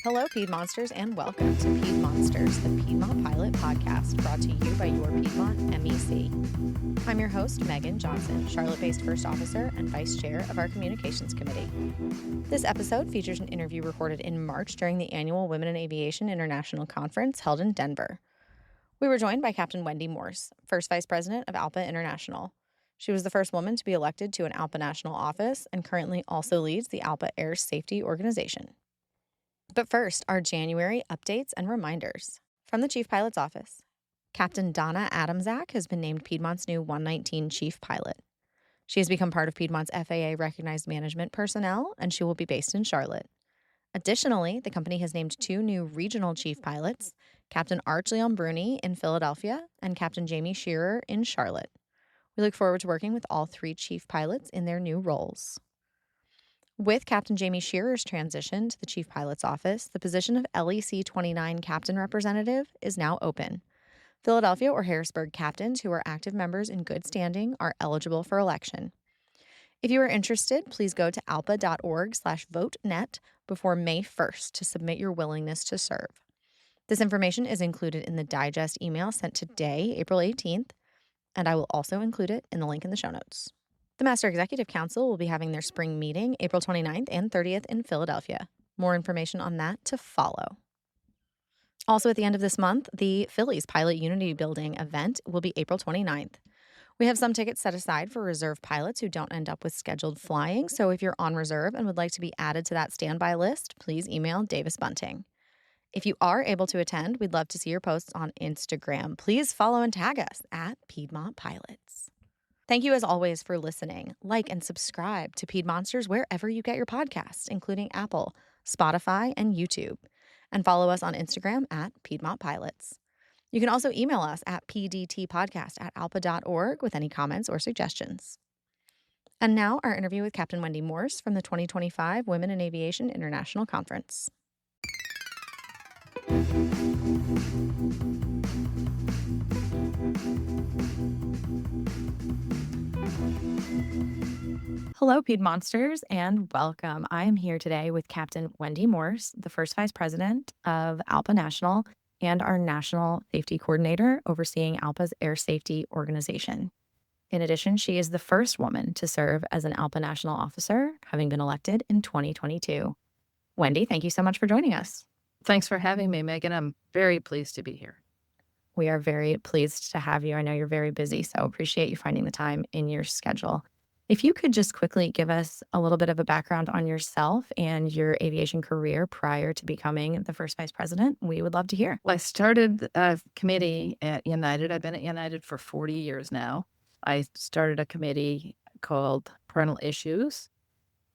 Hello, Piedmonsters, and welcome to Piedmonsters, the Piedmont Pilot Podcast, brought to you by your Piedmont MEC. I'm your host, Megan Johnson, Charlotte-based First Officer and Vice Chair of our Communications Committee. This episode features an interview recorded in March during the annual Women in Aviation International Conference held in Denver. We were joined by Captain Wendy Morse, First Vice President of ALPA International. She was the first woman to be elected to an ALPA national office and currently also leads the ALPA Air Safety Organization. But first, our January updates and reminders. From the Chief Pilot's Office, Captain Donna Adamczak has been named Piedmont's new 119 Chief Pilot. She has become part of Piedmont's FAA-recognized management personnel, and she will be based in Charlotte. Additionally, the company has named two new regional chief pilots, Captain Arch Leon-Bruni in Philadelphia and Captain Jamie Shearer in Charlotte. We look forward to working with all three chief pilots in their new roles. With Captain Jamie Shearer's transition to the Chief Pilot's Office, the position of LEC 29 Captain Representative is now open. Philadelphia or Harrisburg captains who are active members in good standing are eligible for election. If you are interested, please go to alpa.org/votenet before May 1st to submit your willingness to serve. This information is included in the digest email sent today, April 18th, and I will also include it in the link in the show notes. The Master Executive Council will be having their spring meeting April 29th and 30th in Philadelphia. More information on that to follow. Also at the end of this month, the Phillies Pilot Unity Building event will be April 29th. We have some tickets set aside for reserve pilots who don't end up with scheduled flying, so if you're on reserve and would like to be added to that standby list, please email Davis.Bunting. If you are able to attend, we'd love to see your posts on Instagram. Please follow and tag us at Piedmont Pilots. Thank you as always for listening. Like and subscribe to Piedmonsters wherever you get your podcasts, including Apple, Spotify, and YouTube. And follow us on Instagram at Piedmont Pilots. You can also email us at pdtpodcast@alpa.org with any comments or suggestions. And now our interview with Captain Wendy Morse from the 2025 Women in Aviation International Conference. Hello, Piedmonsters, and welcome. I am here today with Captain Wendy Morse, the First Vice President of ALPA National and our National Safety Coordinator overseeing ALPA's Air Safety Organization. In addition, she is the first woman to serve as an ALPA National Officer, having been elected in 2022. Wendy, thank you so much for joining us. Thanks for having me, Megan. I'm very pleased to be here. We are very pleased to have you. I know you're very busy, so appreciate you finding the time in your schedule. If you could just quickly give us a little bit of a background on yourself and your aviation career prior to becoming the First Vice President, we would love to hear. Well, I started a committee at United. I've been at United for 40 years now. I started a committee called Parental Issues,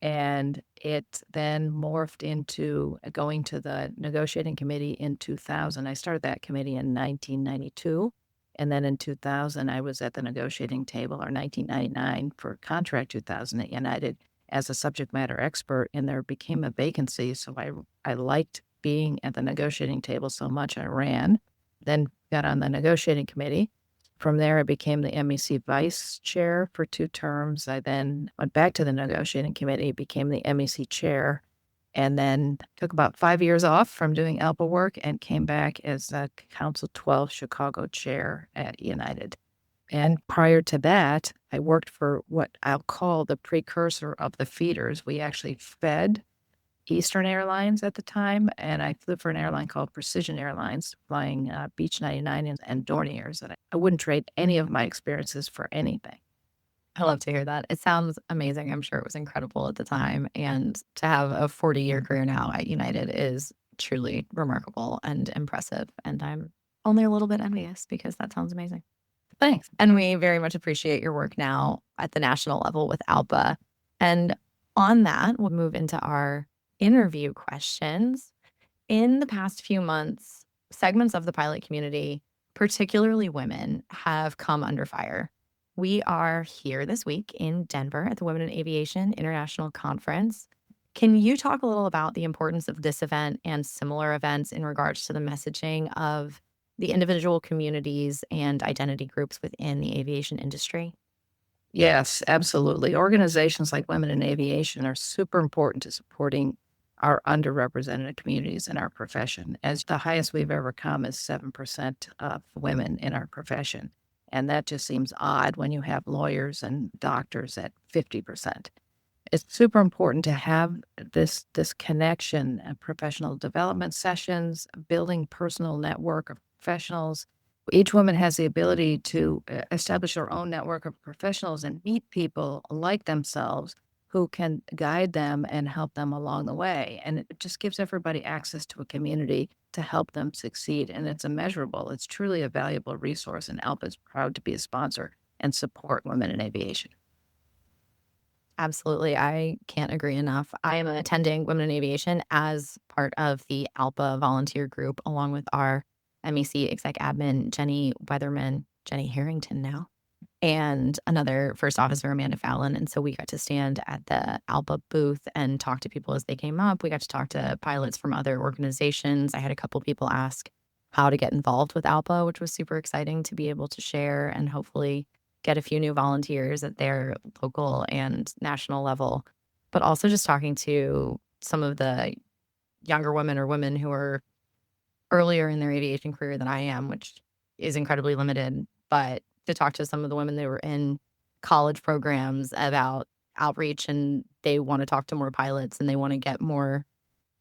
and it then morphed into going to the negotiating committee in 2000. I started that committee in 1992. And then in 2000, I was at the negotiating table, or 1999 for Contract 2000 at United as a subject matter expert, and there became a vacancy. So I liked being at the negotiating table so much, I ran, then got on the negotiating committee. From there, I became the MEC vice chair for 2 terms. I then went back to the negotiating committee, became the MEC chair, and then took about 5 years off from doing ALPA work and came back as the Council 12 Chicago chair at United. And prior to that, I worked for what I'll call the precursor of the feeders. We actually fed Eastern Airlines at the time, and I flew for an airline called Precision Airlines, flying Beech 99 and Dorniers. And I wouldn't trade any of my experiences for anything. I love to hear that. It sounds amazing. I'm sure it was incredible at the time. And to have a 40-year career now at United is truly remarkable and impressive. And I'm only a little bit envious because that sounds amazing. Thanks. And we very much appreciate your work now at the national level with ALPA. And on that, we'll move into our interview questions. In the past few months, segments of the pilot community, particularly women, have come under fire. We are here this week in Denver at the Women in Aviation International Conference. Can you talk a little about the importance of this event and similar events in regards to the messaging of the individual communities and identity groups within the aviation industry? Yes, absolutely. Organizations like Women in Aviation are super important to supporting our underrepresented communities in our profession. As the highest we've ever come is 7% of women in our profession. And that just seems odd when you have lawyers and doctors at 50%. It's super important to have this connection, professional development sessions, building personal network of professionals. Each woman has the ability to establish her own network of professionals and meet people like themselves who can guide them and help them along the way. And it just gives everybody access to a community to help them succeed. And it's immeasurable. It's truly a valuable resource. And ALPA is proud to be a sponsor and support women in aviation. Absolutely. I can't agree enough. I am attending Women in Aviation as part of the ALPA volunteer group, along with our MEC exec admin, Jenny Weatherman, Jenny Harrington now, and another first officer, Amanda Fallon. And so we got to stand at the ALPA booth and talk to people as they came up. We got to talk to pilots from other organizations. I had a couple people ask how to get involved with ALPA, which was super exciting to be able to share and hopefully get a few new volunteers at their local and national level. But also just talking to some of the younger women or women who are earlier in their aviation career than I am, which is incredibly limited. But to talk to some of the women that were in college programs about outreach, and they want to talk to more pilots and they want to get more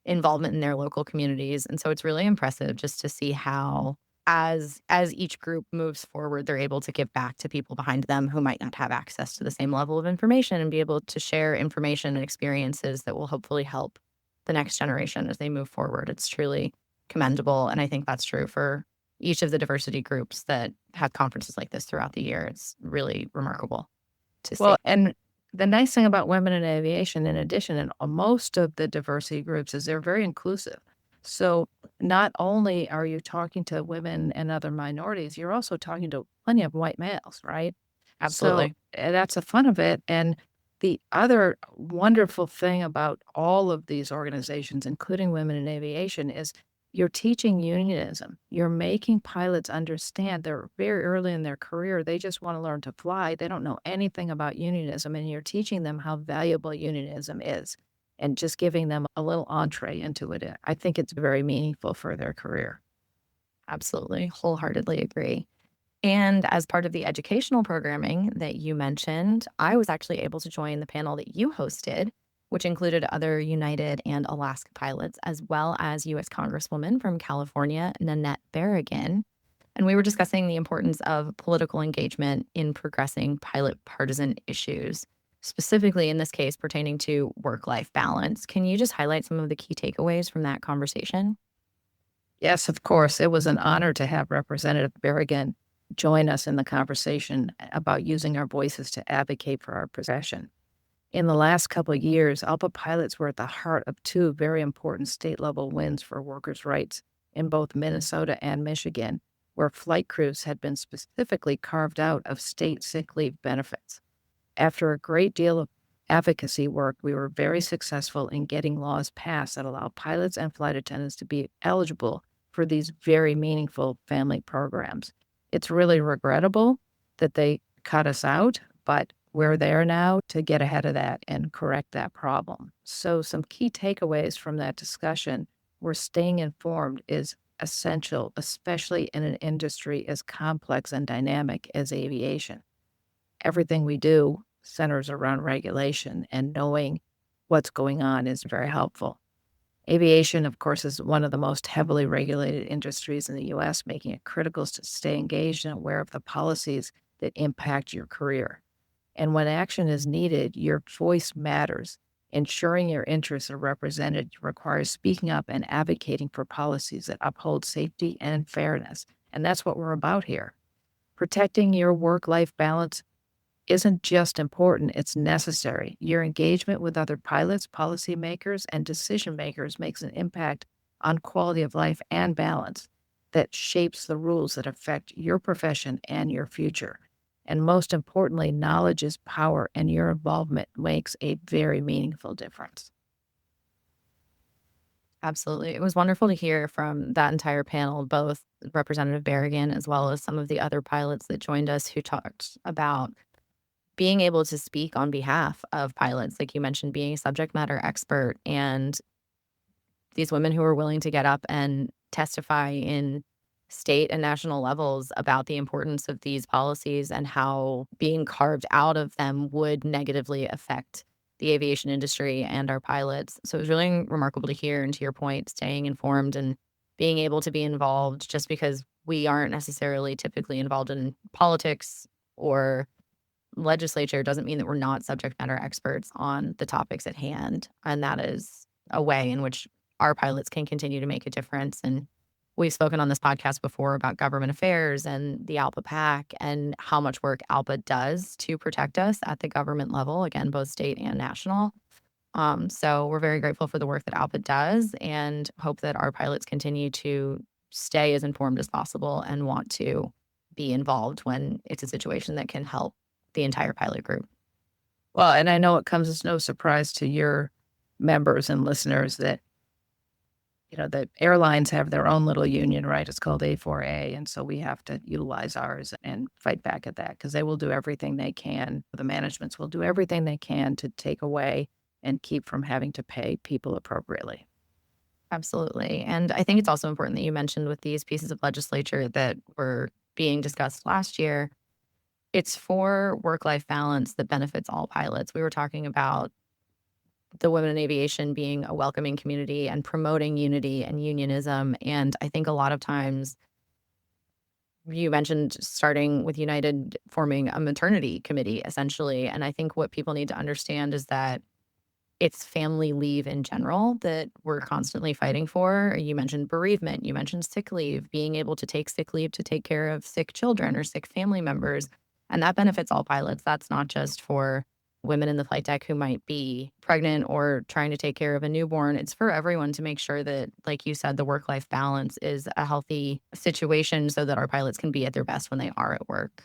involvement in their local communities. And so it's really impressive just to see how as each group moves forward, they're able to give back to people behind them who might not have access to the same level of information and be able to share information and experiences that will hopefully help the next generation as they move forward. It's truly commendable. And I think that's true for each of the diversity groups that have conferences like this throughout the year. It's really remarkable to see. Well, and the nice thing about women in aviation, in addition, and most of the diversity groups, is they're very inclusive. So not only are you talking to women and other minorities, you're also talking to plenty of white males, right? Absolutely. So that's the fun of it. And the other wonderful thing about all of these organizations, including Women in Aviation, is you're teaching unionism. You're making pilots understand they're very early in their career. They just want to learn to fly. They don't know anything about unionism, and you're teaching them how valuable unionism is and just giving them a little entree into it. I think it's very meaningful for their career. Absolutely. Wholeheartedly agree. And as part of the educational programming that you mentioned, I was actually able to join the panel that you hosted, which included other United and Alaska pilots, as well as U.S. Congresswoman from California, Nanette Berrigan. And we were discussing the importance of political engagement in progressing pilot partisan issues, specifically in this case pertaining to work-life balance. Can you just highlight some of the key takeaways from that conversation? Yes, of course. It was an honor to have Representative Berrigan join us in the conversation about using our voices to advocate for our profession. In the last couple of years, ALPA pilots were at the heart of two very important state-level wins for workers' rights in both Minnesota and Michigan, where flight crews had been specifically carved out of state sick leave benefits. After a great deal of advocacy work, we were very successful in getting laws passed that allow pilots and flight attendants to be eligible for these very meaningful family programs. It's really regrettable that they cut us out, but we're there now to get ahead of that and correct that problem. So some key takeaways from that discussion were staying informed is essential, especially in an industry as complex and dynamic as aviation. Everything we do centers around regulation, and knowing what's going on is very helpful. Aviation, of course, is one of the most heavily regulated industries in the U.S., making it critical to stay engaged and aware of the policies that impact your career. And when action is needed, your voice matters. Ensuring your interests are represented requires speaking up and advocating for policies that uphold safety and fairness. And that's what we're about here. Protecting your work-life balance isn't just important, it's necessary. Your engagement with other pilots, policymakers, and decision makers makes an impact on quality of life and balance that shapes the rules that affect your profession and your future. And most importantly, knowledge is power, and your involvement makes a very meaningful difference. Absolutely. It was wonderful to hear from that entire panel, both Representative Berrigan as well as some of the other pilots that joined us who talked about being able to speak on behalf of pilots, like you mentioned, being a subject matter expert and these women who are willing to get up and testify in state and national levels about the importance of these policies and how being carved out of them would negatively affect the aviation industry and our pilots. So it was really remarkable to hear, and to your point, staying informed and being able to be involved. Just because we aren't necessarily typically involved in politics or legislature doesn't mean that we're not subject matter experts on the topics at hand. And that is a way in which our pilots can continue to make a difference. And we've spoken on this podcast before about government affairs and the ALPA PAC and how much work ALPA does to protect us at the government level, again, both state and national. So we're very grateful for the work that ALPA does and hope that our pilots continue to stay as informed as possible and want to be involved when it's a situation that can help the entire pilot group. Well, and I know it comes as no surprise to your members and listeners that, the airlines have their own little union, right? It's called A4A. And so we have to utilize ours and fight back at that because they will do everything they can. The managements will do everything they can to take away and keep from having to pay people appropriately. Absolutely. And I think it's also important that you mentioned with these pieces of legislature that were being discussed last year, it's for work-life balance that benefits all pilots. We were talking about the women in aviation being a welcoming community and promoting unity and unionism. And I think a lot of times you mentioned starting with United forming a maternity committee, essentially. And I think what people need to understand is that it's family leave in general that we're constantly fighting for. You mentioned bereavement, you mentioned sick leave, being able to take sick leave to take care of sick children or sick family members. And that benefits all pilots. That's not just for women in the flight deck who might be pregnant or trying to take care of a newborn. It's for everyone to make sure that, like you said, the work-life balance is a healthy situation so that our pilots can be at their best when they are at work.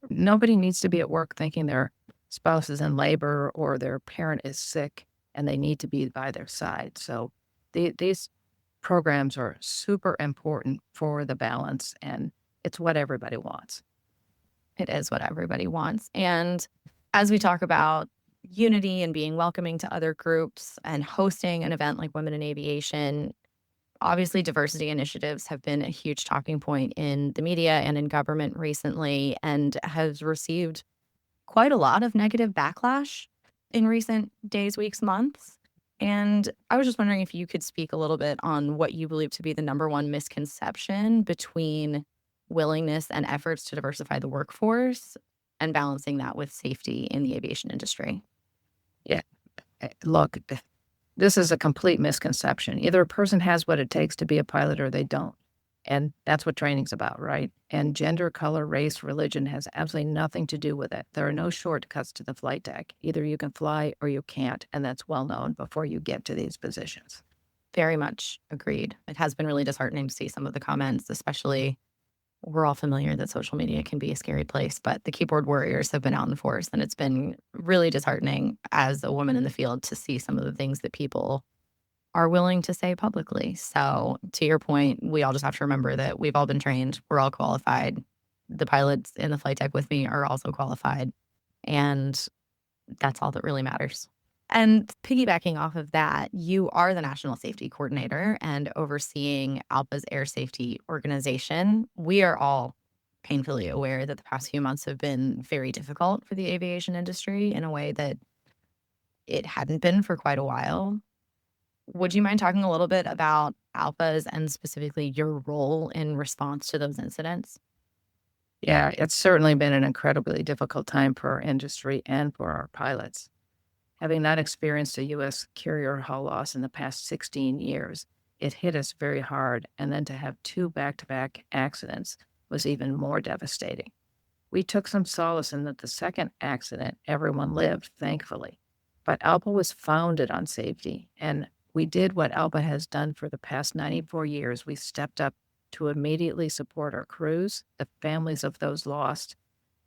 Nobody needs to be at work thinking their spouse is in labor or their parent is sick and they need to be by their side. So these programs are super important for the balance, and it's what everybody wants. It is what everybody wants. And as we talk about unity and being welcoming to other groups and hosting an event like Women in Aviation, obviously diversity initiatives have been a huge talking point in the media and in government recently, and has received quite a lot of negative backlash in recent days, weeks, months. And I was just wondering if you could speak a little bit on what you believe to be the number one misconception between willingness and efforts to diversify the workforce and balancing that with safety in the aviation industry. Yeah. Look, this is a complete misconception. Either a person has what it takes to be a pilot or they don't. And that's what training's about, right? And gender, color, race, religion has absolutely nothing to do with it. There are no shortcuts to the flight deck. Either you can fly or you can't. And that's well known before you get to these positions. Very much agreed. It has been really disheartening to see some of the comments, especially we're all familiar that social media can be a scary place, but the keyboard warriors have been out in force, and it's been really disheartening as a woman in the field to see some of the things that people are willing to say publicly. So to your point, we all just have to remember that we've all been trained. We're all qualified. The pilots in the flight deck with me are also qualified. And that's all that really matters. And piggybacking off of that, you are the National Safety Coordinator and overseeing ALPA's Air Safety Organization. We are all painfully aware that the past few months have been very difficult for the aviation industry in a way that it hadn't been for quite a while. Would you mind talking a little bit about ALPA's and specifically your role in response to those incidents? Yeah, it's certainly been an incredibly difficult time for our industry and for our pilots. Having not experienced a U.S. carrier hull loss in the past 16 years, it hit us very hard, and then to have 2 back-to-back accidents was even more devastating. We took some solace in that the second accident, everyone lived, thankfully. But ALPA was founded on safety, and we did what ALPA has done for the past 94 years. We stepped up to immediately support our crews, the families of those lost,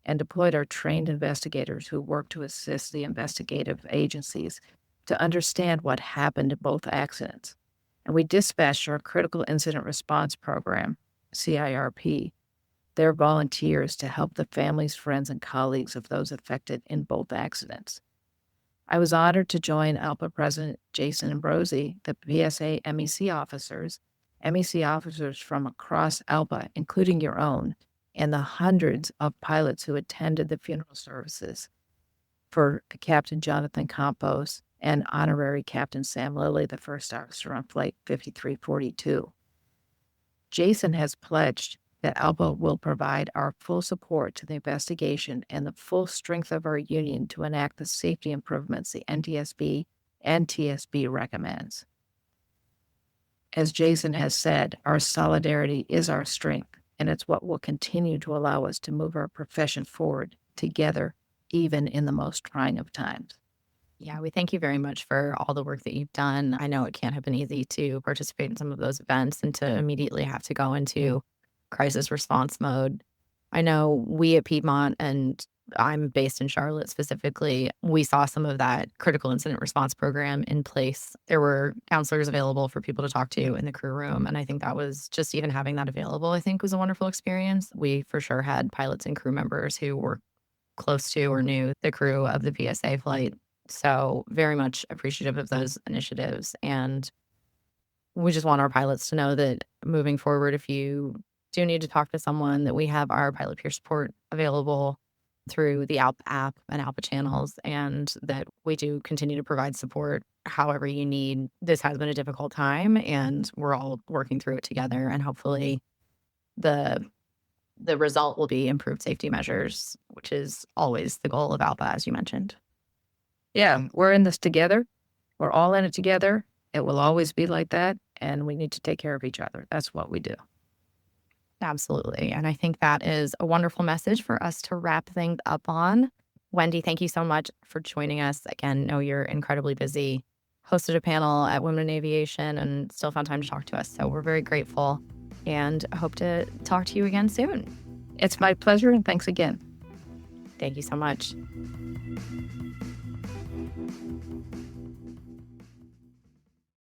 and deployed our trained investigators who work to assist the investigative agencies to understand what happened in both accidents. And we dispatched our Critical Incident Response Program, CIRP, their volunteers to help the families, friends, and colleagues of those affected in both accidents. I was honored to join ALPA President Jason Ambrosi, the PSA MEC officers from across ALPA, including your own, and the hundreds of pilots who attended the funeral services for Captain Jonathan Campos and Honorary Captain Sam Lilly, the first officer on Flight 5342. Jason has pledged that ALPA will provide our full support to the investigation and the full strength of our union to enact the safety improvements the NTSB and TSB recommends. As Jason has said, our solidarity is our strength, and it's what will continue to allow us to move our profession forward together, even in the most trying of times. Yeah, we thank you very much for all the work that you've done. I know it can't have been easy to participate in some of those events and to immediately have to go into crisis response mode. I know we at Piedmont, and I'm based in Charlotte specifically, we saw some of that critical incident response program in place. There were counselors available for people to talk to in the crew room. And I think that was just even having that available, I think was a wonderful experience. We for sure had pilots and crew members who were close to or knew the crew of the PSA flight. So very much appreciative of those initiatives. And we just want our pilots to know that moving forward, if you do need to talk to someone, that we have our pilot peer support available through the ALPA app and ALPA channels, and that we do continue to provide support however you need. This has been a difficult time, and we're all working through it together. And hopefully the result will be improved safety measures, which is always the goal of ALPA, as you mentioned. Yeah, we're in this together. We're all in it together. It will always be like that, and we need to take care of each other. That's what we do. Absolutely. And I think that is a wonderful message for us to wrap things up on. Wendy, thank you so much for joining us. Again, know you're incredibly busy. Hosted a panel at Women in Aviation and still found time to talk to us. So we're very grateful and hope to talk to you again soon. It's my pleasure, and thanks again. Thank you so much.